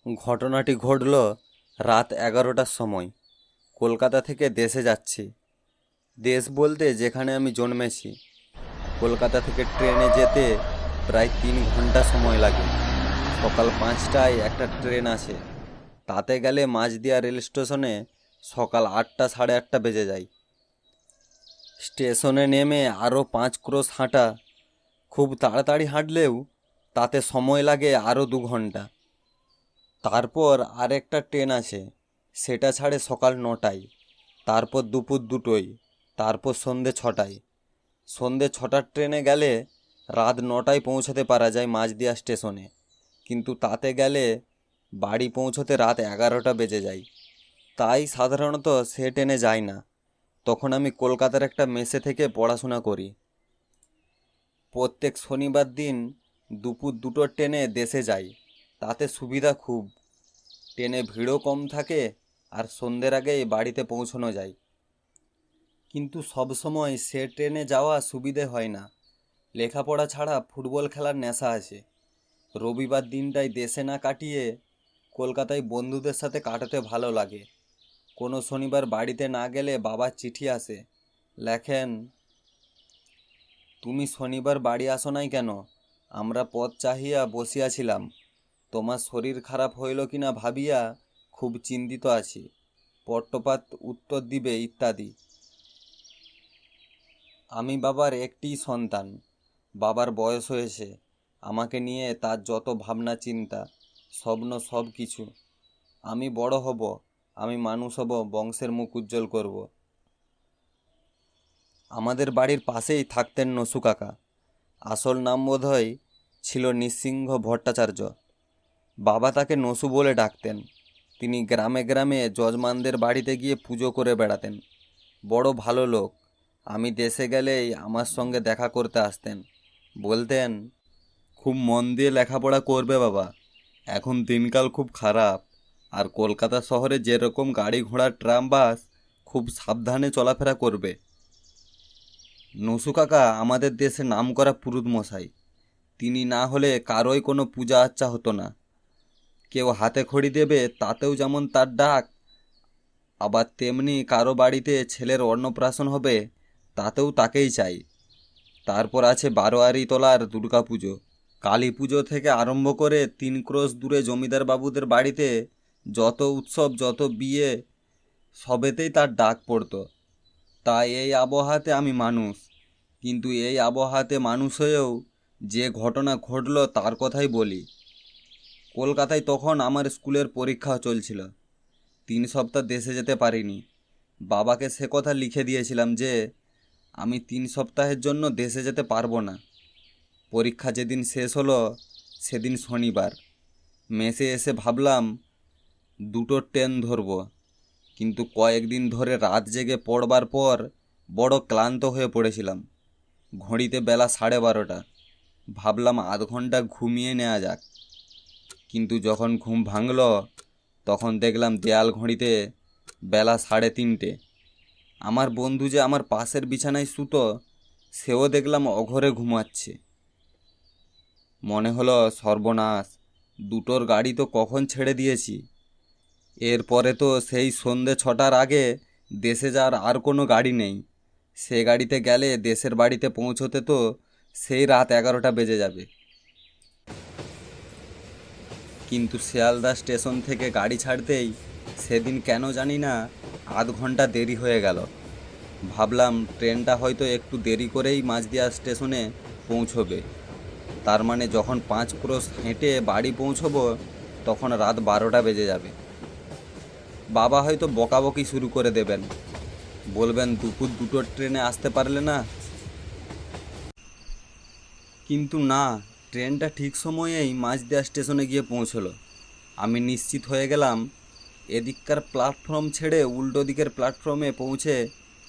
ঘটনাটি ঘটল রাত 11টার সময়। কলকাতা থেকে দেশে যাচ্ছি। দেশ বলতে যেখানে আমি জন্মেছি। কলকাতা থেকে ট্রেনে যেতে প্রায় 3 ঘন্টা সময় লাগে। সকাল 5টায় একটা ট্রেন আছে, তাতে গেলে মাঝদিয়া রেল স্টেশনে সকাল 8টা সাড়ে 8টা বেজে যায়। স্টেশনে নেমে আরও 5 ক্রোশ হাঁটা। খুব তাড়াতাড়ি হাঁটলেও তাতে সময় লাগে আরও 2 ঘন্টা। তারপর আরেকটা ট্রেন আছে, সেটা ছাড়ে সকাল 9টায়, তারপর দুপুর 2টোয়, তারপর সন্ধে 6টায়। সন্ধে 6টার ট্রেনে গেলে রাত 9টায় পৌঁছাতে পারা যায় মাঝদিয়া স্টেশনে, কিন্তু তাতে গেলে বাড়ি পৌঁছতে রাত 11টা বেজে যায়। তাই সাধারণত সে ট্রেনে যাই না। তখন আমি কলকাতার একটা মেসে থেকে পড়াশোনা করি। প্রত্যেক শনিবার দিন দুপুর 2টোর ট্রেনে দেশে যাই। তাতে সুবিধা খুব, ট্রেনে ভিড়ও কম থাকে আর সন্ধ্যের আগেই বাড়িতে পৌঁছানো যায়। কিন্তু সব সময় সে ট্রেনে যাওয়া সুবিধে হয় না। লেখাপড়া ছাড়া ফুটবল খেলার নেশা আছে। রবিবার দিনটাই দেশে না কাটিয়ে কলকাতায় বন্ধুদের সাথে কাটাতে ভালো লাগে। কোনো শনিবার বাড়িতে না গেলে বাবার চিঠি আসে। লেখেন, তুমি শনিবার বাড়ি আসো নাই কেন? আমরা পথ চাহিয়া বসিয়াছিলাম, তোমার শরীর খারাপ হইল কিনা ভাবিয়া খুব চিন্তিত আছি। পট্টপাত উত্তর দিবে ইত্যাদি। আমি বাবার একটিই সন্তান। বাবার বয়স হয়েছে। আমাকে নিয়ে তার যত ভাবনা চিন্তা, স্বপ্ন, সব কিছু। আমি বড় হব, আমি মানুষ হব, বংশের মুখ উজ্জ্বল করব। আমাদের বাড়ির পাশেই থাকতেন নসু কাকা। আসল নাম বোধহয় ছিল নৃসিংহ ভট্টাচার্য। বাবা তাকে নসু বলে ডাকতেন। তিনি গ্রামে গ্রামে যজমানদের বাড়িতে গিয়ে পুজো করে বেড়াতেন। বড় ভালো লোক। আমি দেশে গেলেই আমার সঙ্গে দেখা করতে আসতেন। বলতেন, খুব মন দিয়ে লেখাপড়া করবে বাবা, এখন দিনকাল খুব খারাপ। আর কলকাতা শহরে যেরকম গাড়ি ঘোড়া ট্রাম বাস, খুব সাবধানে চলাফেরা করবে। নসু কাকা আমাদের দেশে নামকরা পুরুত মশাই। তিনি না হলে কারোই কোনো পূজা আচ্চা হতো না। কেউ হাতে খড়ি দেবে তাতেও যেমন তার ডাক, আবার তেমনি কারো বাড়িতে ছেলের অন্নপ্রাশন হবে তাতেও তাকেই চাই। তারপর আছে বারোয়ারি তলার দুর্গাপুজো, কালী পুজো থেকে আরম্ভ করে 3 ক্রোশ দূরে জমিদার বাবুদের বাড়িতে যত উৎসব, যত বিয়ে, সবেতেই তার ডাক পড়তো। তাই এই আবহাওয়াতে আমি মানুষ। কিন্তু এই আবহাওয়াতে মানুষ হয়েও যে ঘটনা ঘটল তার কথাই বলি। কলকাতায় তখন আমার স্কুলের পরীক্ষা চলছিল। 3 সপ্তাহ দেশে যেতে পারিনি। বাবাকে সে কথা লিখে দিয়েছিলাম যে আমি 3 সপ্তাহের জন্য দেশে যেতে পারবো না। পরীক্ষা যেদিন শেষ হলো সেদিন শনিবার। মেসে এসে ভাবলাম 2টো ট্রেন ধরব, কিন্তু কয়েকদিন ধরে রাত জেগে পড়বার পর বড় ক্লান্ত হয়ে পড়েছিলাম। ঘড়িতে বেলা 12:30। ভাবলাম আধ ঘন্টা ঘুমিয়ে নেওয়া যাক। কিন্তু যখন ঘুম ভাঙল তখন দেখলাম দেয়াল ঘড়িতে বেলা 3:30। আমার বন্ধু যে আমার পাশের বিছানায় শুতো, সেও দেখলাম অঘরে ঘুমাচ্ছে। মনে হলো সর্বনাশ, 2টোর গাড়ি তো কখন ছেড়ে দিয়েছি। এরপরে তো সেই সন্ধে 6টার আগে দেশে যাওয়ার আর কোনো গাড়ি নেই। সে গাড়িতে গেলে দেশের বাড়িতে পৌঁছোতে তো সেই রাত 11টা বেজে যাবে। কিন্তু শিয়ালদা স্টেশন থেকে গাড়ি ছাড়তেই সেদিন কেন জানি না আধ ঘন্টা দেরি হয়ে গেল। ভাবলাম ট্রেনটা হয়তো একটু দেরি করেই মাঝদিয়া স্টেশনে পৌঁছবে। তার মানে যখন 5 ক্রোশ হেঁটে বাড়ি পৌঁছবো তখন রাত 12টা বেজে যাবে। বাবা হয়তো বকাবকি শুরু করে দেবেন, বলবেন দুপুর 2টোর ট্রেনে আসতে পারলে না। কিন্তু না, ট্রেনটা ঠিক সময়েই মাঝদিয়া স্টেশনে গিয়ে পৌঁছলো। আমি নিশ্চিত হয়ে গেলাম। এদিককার প্ল্যাটফর্ম ছেড়ে উল্টো দিকের প্ল্যাটফর্মে পৌঁছে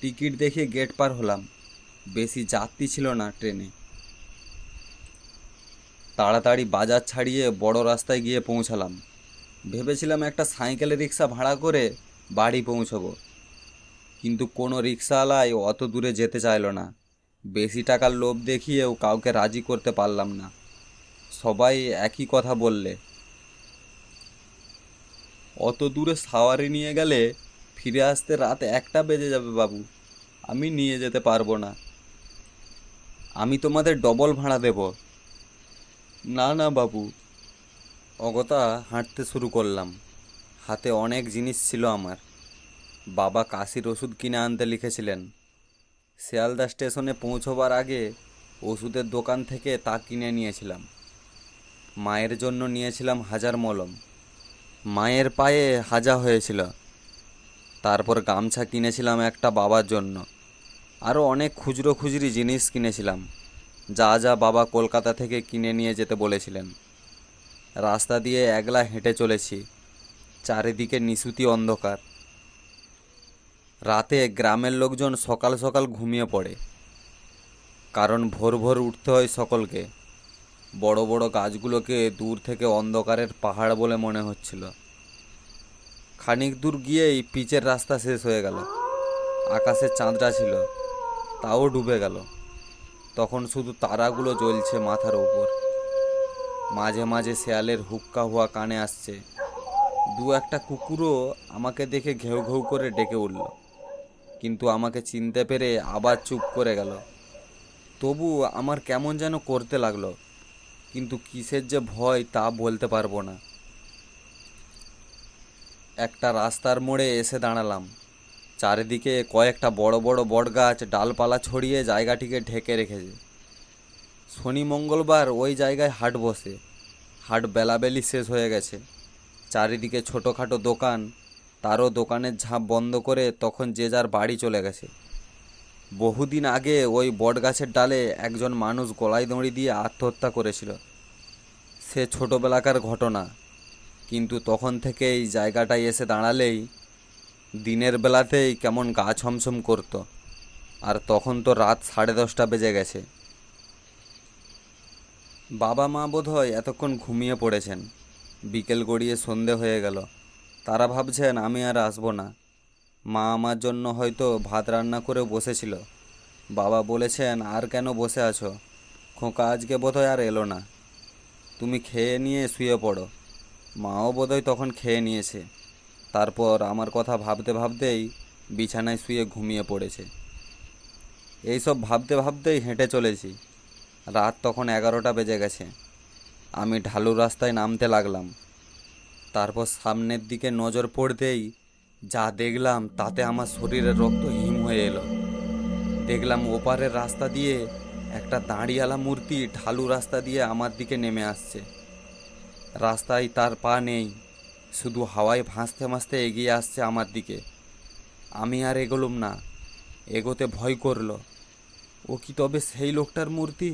টিকিট দেখে গেট পার হলাম। বেশি যাত্রী ছিল না ট্রেনে। তাড়াতাড়ি বাজার ছাড়িয়ে বড় রাস্তায় গিয়ে পৌঁছালাম। ভেবেছিলাম একটা সাইকেল রিক্সা ভাড়া করে বাড়ি পৌঁছবো, কিন্তু কোনো রিক্সাওয়ালাই অত দূরে যেতে চাইলো না। বেশি টাকার লোভ দেখিয়েও কাউকে রাজি করতে পারলাম না। সবাই একই কথা বললে, অত দূরে সাওয়ারে নিয়ে গেলে ফিরে আসতে রাত 1টা বেজে যাবে বাবু। আমি নিয়ে যেতে পারবো না। আমি তোমাদের ডবল ভাড়া দেব। না না বাবু। অগতা হাঁটতে শুরু করলাম। হাতে অনেক জিনিস ছিল আমার। বাবা কাশির ওষুধ কিনে আনতে লিখেছিলেন। শিয়ালদা স্টেশনে পৌঁছবার আগে ওষুধের দোকান থেকে তা কিনে নিয়েছিলাম। মায়ের জন্য নিয়েছিলাম হাজার মলম। মায়ের পায়ে হাজা হয়েছিল। তারপর গামছা কিনেছিলাম একটা বাবার জন্য। আরও অনেক খুচরো খুচরি জিনিস কিনেছিলাম, যা যা বাবা কলকাতা থেকে কিনে নিয়ে যেতে বলেছিলেন। রাস্তা দিয়ে একলা হেঁটে চলেছি। চারিদিকে নিশুতি অন্ধকার। রাতে গ্রামের লোকজন সকাল সকাল ঘুমিয়ে পড়ে, কারণ ভোর ভোর উঠতে হয় সকলকে। বড় বড় গাছগুলোকে দূর থেকে অন্ধকারের পাহাড় বলে মনে হচ্ছিল। খানিক দূর গিয়েই পিচের রাস্তা শেষ হয়ে গেল। আকাশে চাঁদটা ছিল, তাও ডুবে গেল। তখন শুধু তারাগুলো জ্বলছে মাথার উপর। মাঝে মাঝে শেয়ালের হুক্কা হুয়া কানে আসছে। দু একটা কুকুরও আমাকে দেখে ঘেউ ঘেউ করে ডেকে উঠল, কিন্তু আমাকে চিনতে পেরে আবার চুপ করে গেল। তবু আমার কেমন যেন করতে লাগলো, কিন্তু কিসের যে ভয় তা বলতে পারবো না। একটা রাস্তার মোড়ে এসে দাঁড়ালাম। চারিদিকে কয়েকটা বড় বড় বটগাছ ডালপালা ছড়িয়ে জায়গাটিকে ঢেকে রেখেছে। শনি মঙ্গলবার ওই জায়গায় হাট বসে। হাট বেলাবেলি শেষ হয়ে গেছে। চারিদিকে ছোটোখাটো দোকান, তারও দোকানের ঝাঁপ বন্ধ করে তখন যে যার বাড়ি চলে গেছে। বহুদিন আগে ওই বটগাছের ডালে একজন মানুষ গলায় দড়ি দিয়ে আত্মহত্যা করেছিল। সে ছোটোবেলাকার ঘটনা, কিন্তু তখন থেকে এই জায়গাটায় এসে দাঁড়ালেই দিনের বেলাতেই কেমন গা ছমছম করতো। আর তখন তো রাত 10:30 বেজে গেছে। বাবা মা বোধহয় এতক্ষণ ঘুমিয়ে পড়েছেন। বিকেল গড়িয়ে সন্ধে হয়ে গেল। তারা ভাবছেন আমি আর আসবো না। মা আমার জন্য হয়তো ভাত রান্না করে বসেছিল। বাবা বলেছেন, আর কেন বসে আছো, খোকা আজকে বোধহয় আর এলো না, তুমি খেয়ে নিয়ে শুয়ে পড়ো। মাও বোধহয় তখন খেয়ে নিয়েছে। তারপর আমার কথা ভাবতে ভাবতেই বিছানায় শুয়ে ঘুমিয়ে পড়েছে। এইসব ভাবতে ভাবতেই হেঁটে চলেছি। রাত তখন 11টা বেজে গেছে। আমি ঢালু রাস্তায় নামতে লাগলাম। তারপর সামনের দিকে নজর পড়তেই যা দেখলাম তাতে আমার শরীরের রক্ত হিম হয়ে এলো। দেখলাম ওপারের রাস্তা দিয়ে একটা দাঁড়িয়ালা মূর্তি ঢালু রাস্তা দিয়ে আমার দিকে নেমে আসছে। রাস্তায় তার পা নেই, শুধু হাওয়ায় ভাসতে ভাসতে এগিয়ে আসছে আমার দিকে। আমি আর এগোলুম না, এগোতে ভয় করলো। ও কি তবে সেই লোকটার মূর্তি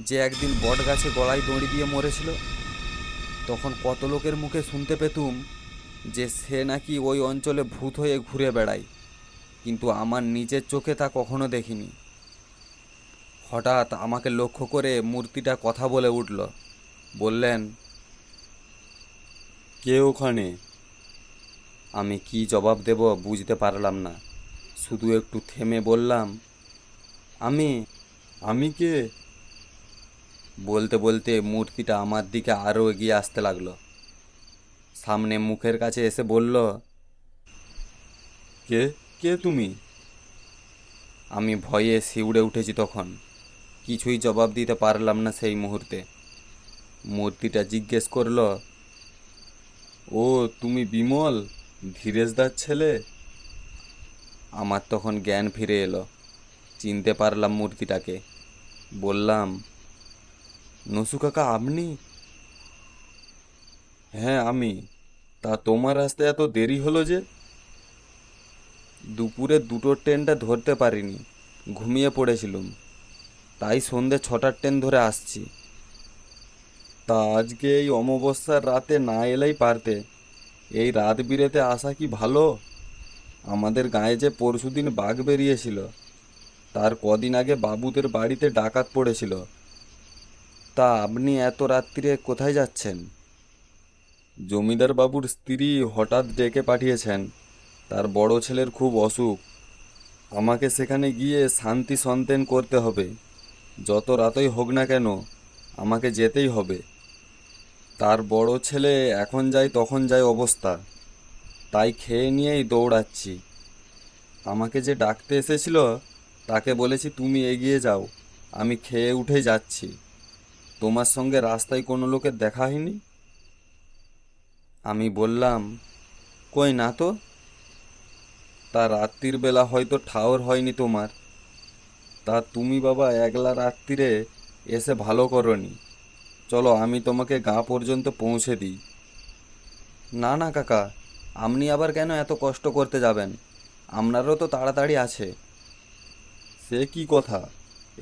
যে একদিন বট গাছে গলায় দড়ি দিয়ে মরেছিল? তখন কত লোকের মুখে শুনতে পেতুম যে সে নাকি ওই অঞ্চলে ভূত হয়ে ঘুরে বেড়ায়, কিন্তু আমার নিজের চোখে তা কখনো দেখিনি। হঠাৎ আমাকে লক্ষ্য করে মূর্তিটা কথা বলে উঠল। বললেন, কে ওখানে? আমি কি জবাব দেব বুঝতে পারলাম না। শুধু একটু থেমে বললাম, আমি আমি কে? বলতে বলতে মূর্তিটা আমার দিকে আরও এগিয়ে আসতে লাগলো। সামনে মুখের কাছে এসে বলল, কে কে তুমি? আমি ভয়ে শিউরে উঠেছি তখন। কিছুই জবাব দিতে পারলাম না সেই মুহূর্তে। মূর্তিটা জিজ্ঞেস করলো, ও তুমি বিমল, ধীরেশদার ছেলে? আমার তখন জ্ঞান ফিরে এলো। চিনতে পারলাম মূর্তিটাকে। বললাম, নসু কাকা আপনি? হ্যাঁ আমি। তা তোমার আসতে এত দেরি হলো যে? দুপুরে 2টোর ট্রেনটা ধরতে পারিনি, ঘুমিয়ে পড়েছিলুম। তাই সন্ধে 6টার ট্রেন ধরে আসছি। তা আজকে এই অমাবস্যার রাতে না এলেই পারতে। এই রাত বিরেতে আসা কি ভালো? আমাদের গায়ে যে পরশুদিন বাঘ বেরিয়েছিল, তার কদিন আগে বাবুদের বাড়িতে ডাকাত পড়েছিল। তা আপনি এত রাত্রিরে কোথায় যাচ্ছেন? জমিদার বাবুর স্ত্রী হঠাৎ ডেকে পাঠিয়েছেন, তার বড় ছেলের খুব অসুখ। আমাকে সেখানে গিয়ে শান্তি সন্তেন করতে হবে। যত রাতই হোক না কেন আমাকে যেতেই হবে। তার বড় ছেলে এখন যায় তখন যায় অবস্থা। তাই খেয়ে নিয়েই দৌড়াচ্ছি। আমাকে যে ডাকতে এসেছিল তাকে বলেছি তুমি এগিয়ে যাও, আমি খেয়ে উঠেই যাচ্ছি। তোমার সঙ্গে রাস্তায় কোনো লোকের দেখা হয়নি? আমি বললাম, কই না তো। তা রাত্রির বেলা হয়তো ঠাওর হয়নি তোমার। তা তুমি বাবা একলা রাত্রিরে এসে ভালো করনি। চলো আমি তোমাকে গাঁ পর্যন্ত পৌঁছে দিই। না না কাকা, আপনি আবার কেন এত কষ্ট করতে যাবেন? আপনারও তো তাড়াতাড়ি আছে। সে কি কথা,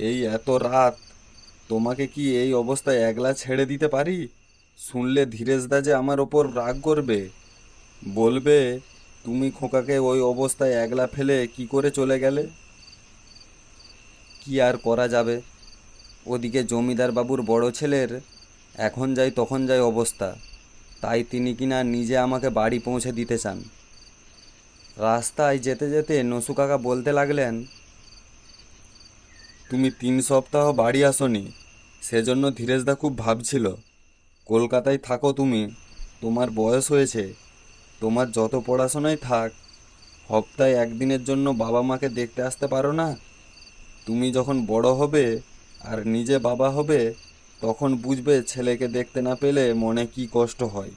এই এত রাত তোমাকে কি এই অবস্থায় একলা ছেড়ে দিতে পারি? শুনলে ধীরেশদা যে আমার ওপর রাগ করবে, বলবে তুমি খোকাকে ওই অবস্থায় একলা ফেলে কি করে চলে গেলে। কি আর করা যাবে, ওদিকে জমিদার বাবুর বড় ছেলের এখন যাই তখন যাই অবস্থা, তাই তিনি কিনা নিজে আমাকে বাড়ি পৌঁছে দিতে চান। রাস্তায় যেতে যেতে নসু কাকা বলতে লাগলেন, তুমি 3 সপ্তাহ বাড়ি আসনি, সেজন্য ধীরেশদা খুব ভাবছিল। কলকাতায় থাকো তুমি, তোমার বয়স হয়েছে, তোমার যত পড়াশোনাই থাক, সপ্তাহে একদিনের জন্য বাবা মাকে দেখতে আসতে পারো না? তুমি যখন বড় হবে আর নিজে বাবা হবে, তখন বুঝবে ছেলেকে দেখতে না পেলে মনে কি কষ্ট হয়।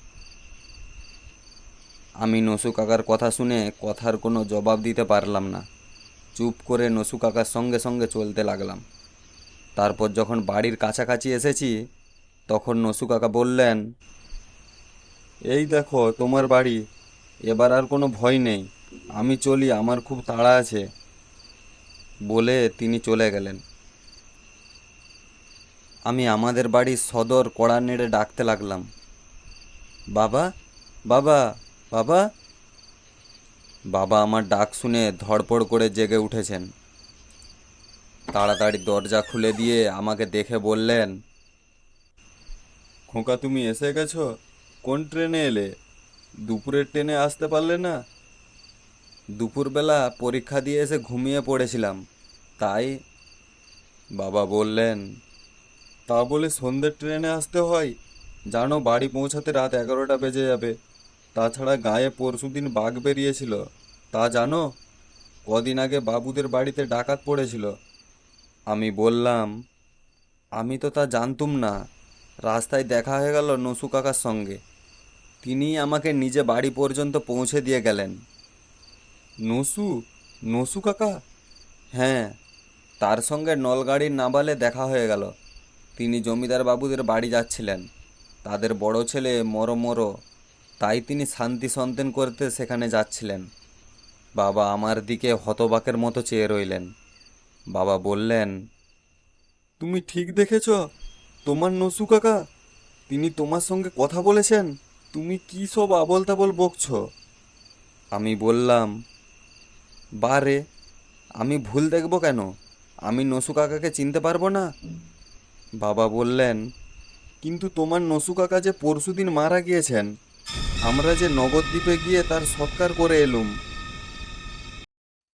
আমি নসু কাকার কথা শুনে কথার কোনো জবাব দিতে পারলাম না। চুপ করে নসু কাকার সঙ্গে সঙ্গে চলতে লাগলাম। তারপর যখন বাড়ির কাছাকাছি এসেছি, তখন নসু কাকা বললেন, এই দেখো তোমার বাড়ি, এবার আর কোনো ভয় নেই, আমি চলি, আমার খুব তাড়া আছে। বলে তিনি চলে গেলেন। আমি আমাদের বাড়ির সদর কড়া নেড়ে ডাকতে লাগলাম, বাবা, বাবা, বাবা। বাবা আমার ডাক শুনে ধড়পড় করে জেগে উঠেছেন। তাড়াতাড়ি দরজা খুলে দিয়ে আমাকে দেখে বললেন, খোকা তুমি এসে গেছো? কোন ট্রেনে এলে? দুপুরের ট্রেনে আসতে পারলে না? দুপুরবেলা পরীক্ষা দিয়ে এসে ঘুমিয়ে পড়েছিলাম, তাই। বাবা বললেন, তা বলে সন্ধ্যের ট্রেনে আসতে হয়? জানো বাড়ি পৌঁছাতে রাত 11টা বেজে যাবে। তাছাড়া গায়ে পরশুদিন বাঘ বেরিয়েছিল, তা জানো? কদিন আগে বাবুদের বাড়িতে ডাকাত পড়েছিল। আমি বললাম, আমি তো তা জানতুম না। রাস্তায় দেখা হয়ে গেল নসু কাকার সঙ্গে, তিনি আমাকে নিজে বাড়ি পর্যন্ত পৌঁছে দিয়ে গেলেন। নসু, নসু কাকা? হ্যাঁ, তার সঙ্গে নলগাড়ির নাবালে দেখা হয়ে গেল। তিনি জমিদার বাবুদের বাড়ি যাচ্ছিলেন, তাদের বড় ছেলে মরো, তাই তিনি শান্তি সন্তেন করতে সেখানে যাচ্ছিলেন। বাবা আমার দিকে হতবাকের মতো চেয়ে রইলেন। বাবা বললেন, তুমি ঠিক দেখেছ? তোমার নসু কাকা, তিনি তোমার সঙ্গে কথা বলেছেন? তুমি কি সব আবোল তাবোল বকছো? আমি বললাম, বারে, আমি ভুল দেখব কেন? আমি নসু কাকাকে চিনতে পারবো না? বাবা বললেন, কিন্তু তোমার নসু কাকা যে পরশুদিন মারা গিয়েছেন, আমরা যে নবদ্বীপে গিয়ে তার সৎকার করে এলুম।